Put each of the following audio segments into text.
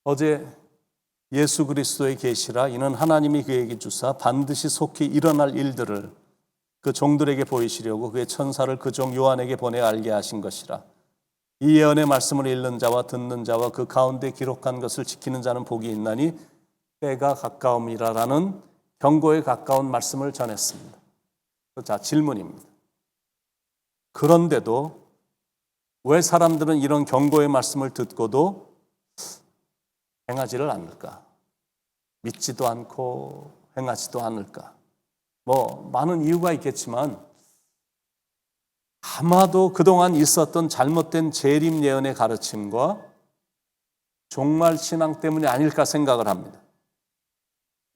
어제 예수 그리스도의 계시라 이는 하나님이 그에게 주사 반드시 속히 일어날 일들을 그 종들에게 보이시려고 그의 천사를 그 종 요한에게 보내 알게 하신 것이라. 이 예언의 말씀을 읽는 자와 듣는 자와 그 가운데 기록한 것을 지키는 자는 복이 있나니 때가 가까움이라라는 경고에 가까운 말씀을 전했습니다. 자, 질문입니다. 그런데도 왜 사람들은 이런 경고의 말씀을 듣고도 행하지를 않을까? 믿지도 않고 행하지도 않을까? 많은 이유가 있겠지만 아마도 그동안 있었던 잘못된 재림 예언의 가르침과 종말 신앙 때문이 아닐까 생각을 합니다.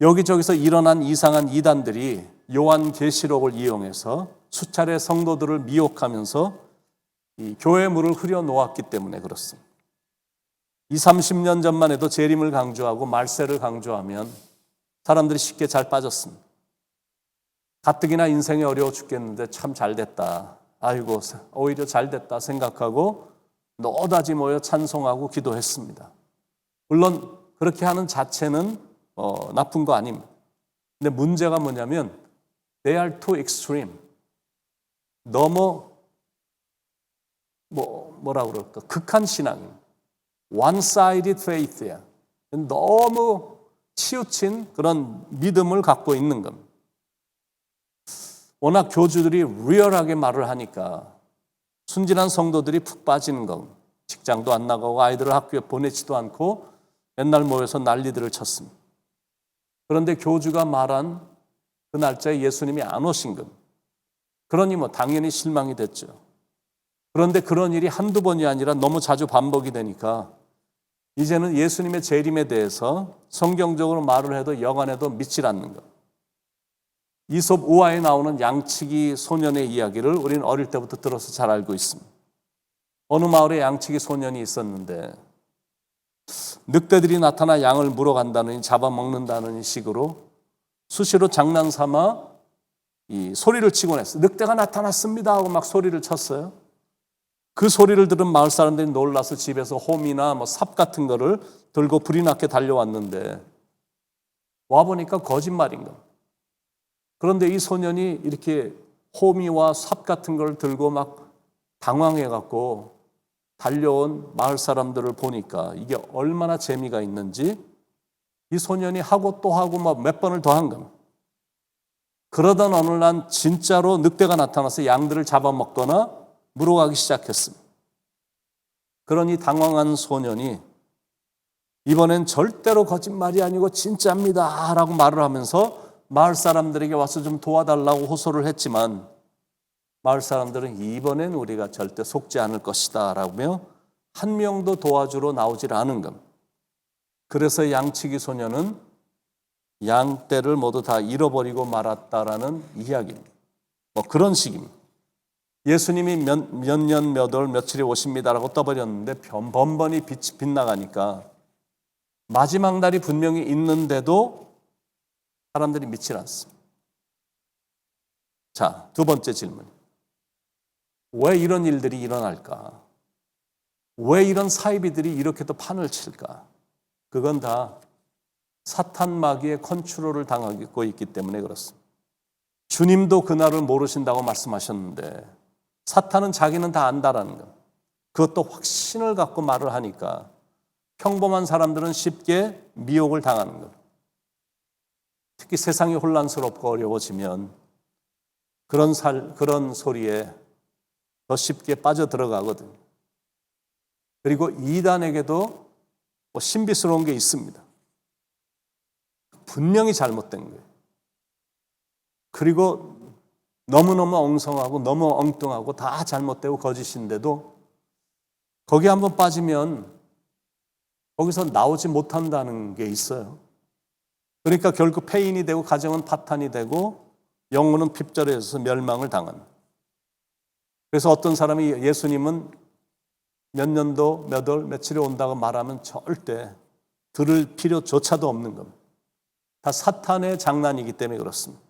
여기저기서 일어난 이상한 이단들이 요한계시록을 이용해서 수차례 성도들을 미혹하면서 이 교회 물을 흐려 놓았기 때문에 그렇습니다. 20-30년 전만 해도 재림을 강조하고 말세를 강조하면 사람들이 쉽게 잘 빠졌습니다. 가뜩이나 인생이 어려워 죽겠는데 참 잘됐다. 아이고 오히려 잘됐다 생각하고 너다지 모여 찬송하고 기도했습니다. 물론 그렇게 하는 자체는 나쁜 거 아닙니다. 근데 문제가 뭐냐면 they are too extreme. 너무 뭐라고 그럴까? 극한 신앙입니다. one-sided faith야. 너무 치우친 그런 믿음을 갖고 있는 겁니다. 워낙 교주들이 리얼하게 말을 하니까 순진한 성도들이 푹 빠지는 겁니다. 직장도 안 나가고 아이들을 학교에 보내지도 않고 맨날 모여서 난리들을 쳤습니다. 그런데 교주가 말한 그 날짜에 예수님이 안 오신 겁니다. 그러니 당연히 실망이 됐죠. 그런데 그런 일이 한두 번이 아니라 너무 자주 반복이 되니까 이제는 예수님의 재림에 대해서 성경적으로 말을 해도 여간해도 믿질 않는 것. 이솝 우화에 나오는 양치기 소년의 이야기를 우리는 어릴 때부터 들어서 잘 알고 있습니다. 어느 마을에 양치기 소년이 있었는데 늑대들이 나타나 양을 물어간다느니 잡아먹는다는 식으로 수시로 장난삼아 이 소리를 치곤 했어요. 늑대가 나타났습니다 하고 막 소리를 쳤어요. 그 소리를 들은 마을 사람들이 놀라서 집에서 홈이나 삽 같은 거를 들고 불이 났게 달려왔는데 와보니까 거짓말인 겁니다. 그런데 이 소년이 이렇게 호미와 삽 같은 걸 들고 막 당황해갖고 달려온 마을 사람들을 보니까 이게 얼마나 재미가 있는지 이 소년이 하고 또 하고 몇 번을 더 한 겁니다. 그러던 어느 날 진짜로 늑대가 나타나서 양들을 잡아먹거나 물어가기 시작했습니다. 그러니 당황한 소년이 이번엔 절대로 거짓말이 아니고 진짜입니다 라고 말을 하면서 마을 사람들에게 와서 좀 도와달라고 호소를 했지만 마을 사람들은 이번엔 우리가 절대 속지 않을 것이다 라며 한 명도 도와주러 나오질 않은 겁니다. 그래서 양치기 소년은 양떼를 모두 다 잃어버리고 말았다라는 이야기입니다. 그런 식입니다. 예수님이 몇 년, 몇 월, 며칠에 오십니다라고 떠버렸는데 번번이 빛이 빗나가니까 마지막 날이 분명히 있는데도 사람들이 믿질 않습니다. 자, 두 번째 질문. 왜 이런 일들이 일어날까? 왜 이런 사이비들이 이렇게 또 판을 칠까? 그건 다 사탄 마귀의 컨트롤을 당하고 있기 때문에 그렇습니다. 주님도 그날을 모르신다고 말씀하셨는데 사탄은 자기는 다 안다라는 것. 그것도 확신을 갖고 말을 하니까 평범한 사람들은 쉽게 미혹을 당하는 것. 특히 세상이 혼란스럽고 어려워지면 그런 소리에 더 쉽게 빠져들어가거든요. 그리고 이단에게도 신비스러운 게 있습니다. 분명히 잘못된 거예요. 그리고 너무너무 엉성하고 너무 엉뚱하고 다 잘못되고 거짓인데도 거기 한번 빠지면 거기서 나오지 못한다는 게 있어요. 그러니까 결국 폐인이 되고 가정은 파탄이 되고 영혼은 핍절해져서 멸망을 당합니다. 그래서 어떤 사람이 예수님은 몇 년도 몇 월 며칠에 온다고 말하면 절대 들을 필요조차도 없는 겁니다. 다 사탄의 장난이기 때문에 그렇습니다.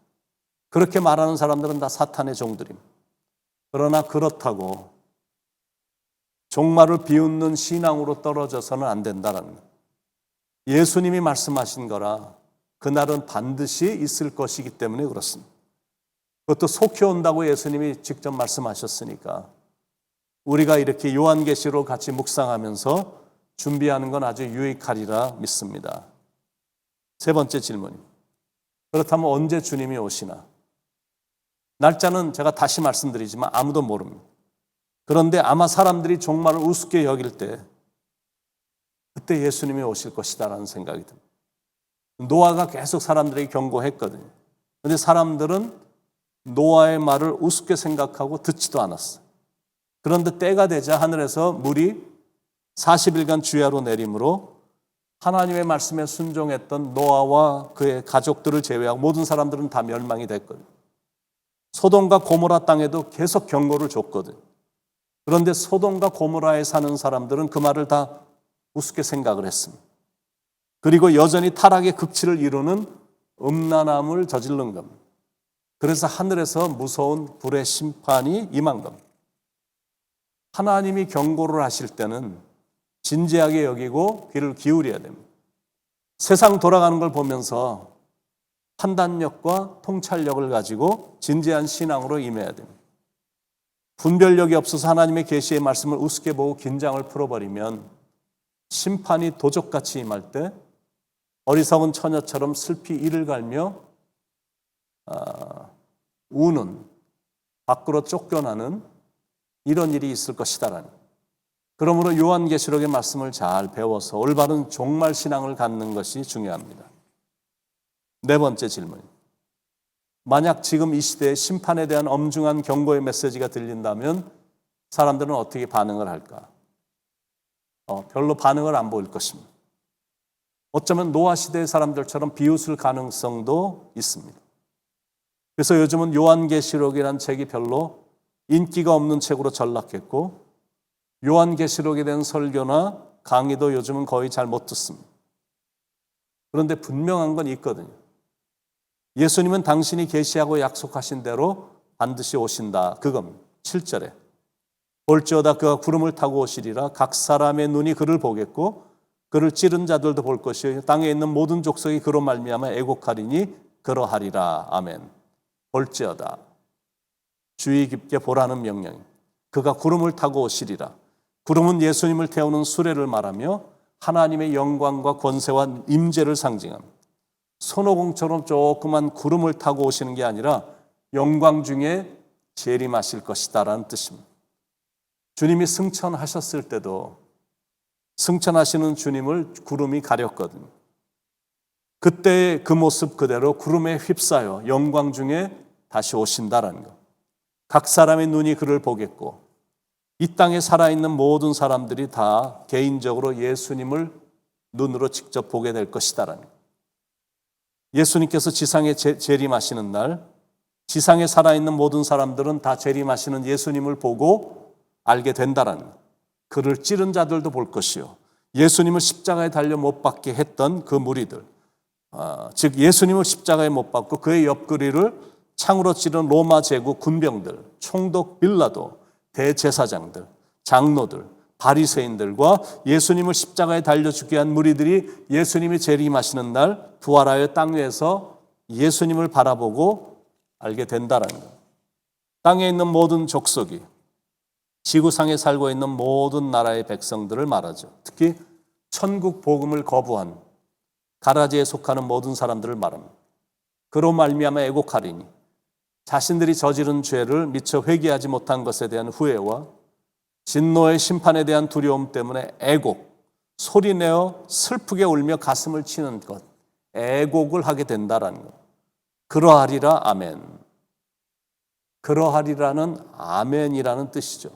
그렇게 말하는 사람들은 다 사탄의 종들입니다. 그러나 그렇다고 종말을 비웃는 신앙으로 떨어져서는 안 된다는 것. 예수님이 말씀하신 거라 그날은 반드시 있을 것이기 때문에 그렇습니다. 그것도 속히 온다고 예수님이 직접 말씀하셨으니까 우리가 이렇게 요한계시록 같이 묵상하면서 준비하는 건 아주 유익하리라 믿습니다. 세 번째 질문입니다. 그렇다면 언제 주님이 오시나? 날짜는 제가 다시 말씀드리지만 아무도 모릅니다. 그런데 아마 사람들이 종말을 우습게 여길 때 그때 예수님이 오실 것이다라는 생각이 듭니다. 노아가 계속 사람들에게 경고했거든요. 그런데 사람들은 노아의 말을 우습게 생각하고 듣지도 않았어요. 그런데 때가 되자 하늘에서 물이 40일간 주야로 내림으로 하나님의 말씀에 순종했던 노아와 그의 가족들을 제외하고 모든 사람들은 다 멸망이 됐거든요. 소돔과 고모라 땅에도 계속 경고를 줬거든요. 그런데 소돔과 고모라에 사는 사람들은 그 말을 다 우습게 생각을 했습니다. 그리고 여전히 타락의 극치를 이루는 음란함을 저지른 겁니다. 그래서 하늘에서 무서운 불의 심판이 임한 겁니다. 하나님이 경고를 하실 때는 진지하게 여기고 귀를 기울여야 됩니다. 세상 돌아가는 걸 보면서 판단력과 통찰력을 가지고 진지한 신앙으로 임해야 됩니다. 분별력이 없어서 하나님의 계시의 말씀을 우습게 보고 긴장을 풀어버리면 심판이 도적같이 임할 때 어리석은 처녀처럼 슬피 이를 갈며 우는, 밖으로 쫓겨나는 이런 일이 있을 것이다라는. 그러므로 요한계시록의 말씀을 잘 배워서 올바른 종말 신앙을 갖는 것이 중요합니다. 네 번째 질문. 만약 지금 이 시대에 심판에 대한 엄중한 경고의 메시지가 들린다면 사람들은 어떻게 반응을 할까? 별로 반응을 안 보일 것입니다. 어쩌면 노아 시대의 사람들처럼 비웃을 가능성도 있습니다. 그래서 요즘은 요한계시록이라는 책이 별로 인기가 없는 책으로 전락했고 요한계시록에 대한 설교나 강의도 요즘은 거의 잘 못 듣습니다. 그런데 분명한 건 있거든요. 예수님은 당신이 계시하고 약속하신 대로 반드시 오신다. 그겁니다. 7절에 볼지어다 그가 구름을 타고 오시리라. 각 사람의 눈이 그를 보겠고 그를 찌른 자들도 볼 것이요 땅에 있는 모든 족속이 그로 말미암아 애곡하리니 그러하리라. 아멘. 볼지어다. 주의 깊게 보라는 명령입니다. 그가 구름을 타고 오시리라. 구름은 예수님을 태우는 수레를 말하며 하나님의 영광과 권세와 임재를 상징합니다. 손오공처럼 조그만 구름을 타고 오시는 게 아니라 영광 중에 재림하실 것이다라는 뜻입니다. 주님이 승천하셨을 때도 승천하시는 주님을 구름이 가렸거든요. 그때의 그 모습 그대로 구름에 휩싸여 영광 중에 다시 오신다라는 것. 각 사람의 눈이 그를 보겠고 이 땅에 살아있는 모든 사람들이 다 개인적으로 예수님을 눈으로 직접 보게 될 것이다라는 것. 예수님께서 지상에 재림하시는 날 지상에 살아있는 모든 사람들은 다 재림하시는 예수님을 보고 알게 된다라는 것. 그를 찌른 자들도 볼 것이요 예수님을 십자가에 달려 못 박게 했던 그 무리들 즉 예수님을 십자가에 못 박고 그의 옆구리를 창으로 찌른 로마 제국 군병들, 총독 빌라도, 대제사장들, 장로들, 바리새인들과 예수님을 십자가에 달려 죽게 한 무리들이 예수님이 재림하시는 날 부활하여 땅 위에서 예수님을 바라보고 알게 된다라는 것. 땅에 있는 모든 족속이 지구상에 살고 있는 모든 나라의 백성들을 말하죠. 특히 천국 복음을 거부한 가라지에 속하는 모든 사람들을 말합니다. 그로 말미암아 애곡하리니 자신들이 저지른 죄를 미처 회개하지 못한 것에 대한 후회와 진노의 심판에 대한 두려움 때문에 애곡, 소리내어 슬프게 울며 가슴을 치는 것, 애곡을 하게 된다라는 것. 그러하리라 아멘. 그러하리라는 아멘이라는 뜻이죠.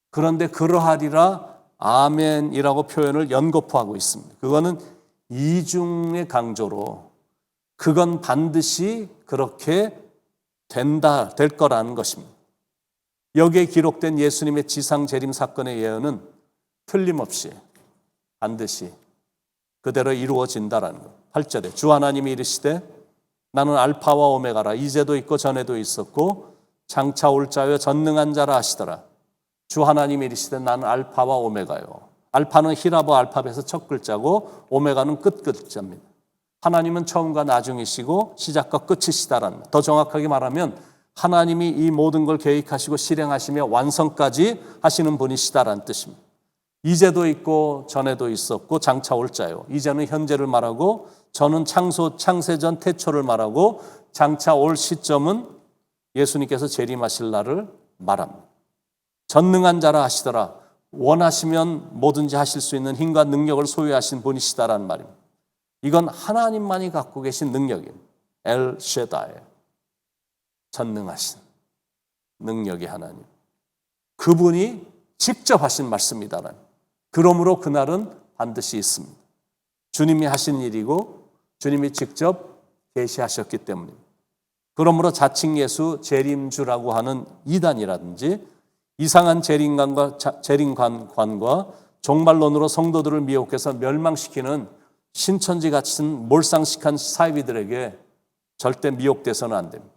그런데 그러하리라 아멘이라고 표현을 연거푸하고 있습니다. 그거는 이중의 강조로 그건 반드시 그렇게 될 거라는 것입니다. 여기에 기록된 예수님의 지상 재림 사건의 예언은 틀림없이 반드시 그대로 이루어진다라는 것. 8절에 주 하나님이 이르시되 나는 알파와 오메가라 이제도 있고 전에도 있었고 장차 올 자여 전능한 자라 하시더라. 주 하나님이 이르시되 나는 알파와 오메가요. 알파는 히라보 알파벳에서 첫 글자고 오메가는 끝 글자입니다. 하나님은 처음과 나중이시고 시작과 끝이시다라는, 더 정확하게 말하면 하나님이 이 모든 걸 계획하시고 실행하시며 완성까지 하시는 분이시다라는 뜻입니다. 이제도 있고 전에도 있었고 장차 올 자요. 이제는 현재를 말하고 전은 창세전 태초를 말하고 장차 올 시점은 예수님께서 재림하실 날을 말합니다. 전능한 자라 하시더라. 원하시면 뭐든지 하실 수 있는 힘과 능력을 소유하신 분이시다라는 말입니다. 이건 하나님만이 갖고 계신 능력입니다. 엘 셰다이, 전능하신 능력의 하나님. 그분이 직접 하신 말씀이다라는. 그러므로 그날은 반드시 있습니다. 주님이 하신 일이고 주님이 직접 계시하셨기 때문입니다. 그러므로 자칭 예수 재림주라고 하는 이단이라든지 이상한 재림관과 종말론으로 성도들을 미혹해서 멸망시키는 신천지 같은 몰상식한 사이비들에게 절대 미혹돼서는 안 됩니다.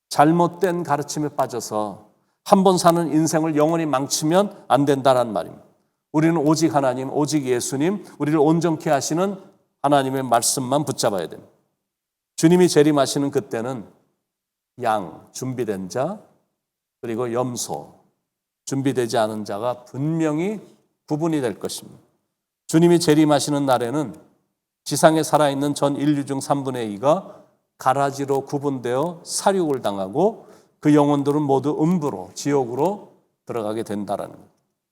잘못된 가르침에 빠져서 한 번 사는 인생을 영원히 망치면 안 된다는 말입니다. 우리는 오직 하나님, 오직 예수님, 우리를 온전케 하시는 하나님의 말씀만 붙잡아야 됩니다. 주님이 재림하시는 그때는 양, 준비된 자, 그리고 염소, 준비되지 않은 자가 분명히 구분이 될 것입니다. 주님이 재림하시는 날에는 지상에 살아있는 전 인류 중 3분의 2가 가라지로 구분되어 사륙을 당하고 그 영혼들은 모두 음부로, 지옥으로 들어가게 된다라는 것.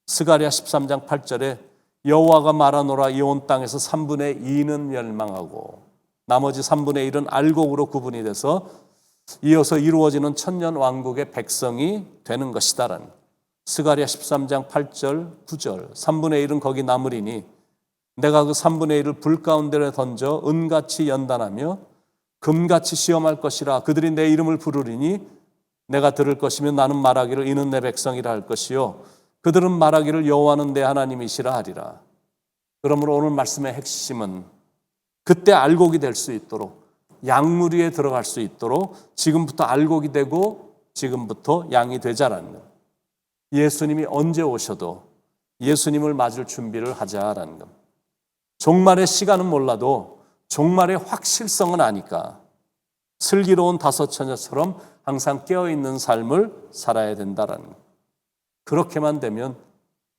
스가랴 13장 8절에 여호와가 말하노라 이 온 땅에서 3분의 2는 멸망하고 나머지 3분의 1은 알곡으로 구분이 돼서 이어서 이루어지는 천년 왕국의 백성이 되는 것이다라는 것. 스가랴 13장 8절 9절 3분의 1은 거기 남으리니 내가 그 3분의 1을 불 가운데 던져 은같이 연단하며 금같이 시험할 것이라. 그들이 내 이름을 부르리니 내가 들을 것이며 나는 말하기를 이는 내 백성이라 할 것이요 그들은 말하기를 여호와는 내 하나님이시라 하리라. 그러므로 오늘 말씀의 핵심은 그때 알곡이 될 수 있도록 양무리에 들어갈 수 있도록 지금부터 알곡이 되고 지금부터 양이 되자라는 것. 예수님이 언제 오셔도 예수님을 맞을 준비를 하자라는 것. 종말의 시간은 몰라도 종말의 확실성은 아니까 슬기로운 다섯 처녀처럼 항상 깨어있는 삶을 살아야 된다라는 것. 그렇게만 되면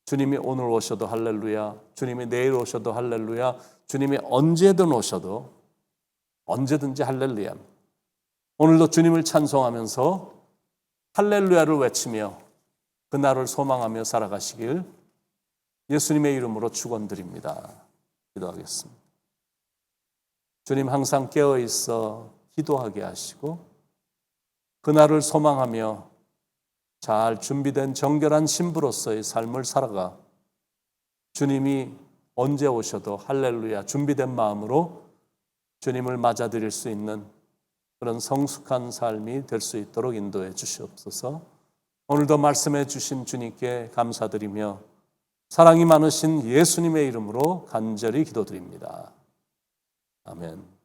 주님이 오늘 오셔도 할렐루야, 주님이 내일 오셔도 할렐루야, 주님이 언제든 오셔도 언제든지 할렐루야. 오늘도 주님을 찬송하면서 할렐루야를 외치며 그날을 소망하며 살아가시길 예수님의 이름으로 축원드립니다. 기도하겠습니다. 주님 항상 깨어있어 기도하게 하시고 그날을 소망하며 잘 준비된 정결한 신부로서의 삶을 살아가 주님이 언제 오셔도 할렐루야 준비된 마음으로 주님을 맞아들일 수 있는 그런 성숙한 삶이 될 수 있도록 인도해 주시옵소서. 오늘도 말씀해 주신 주님께 감사드리며 사랑이 많으신 예수님의 이름으로 간절히 기도드립니다. 아멘.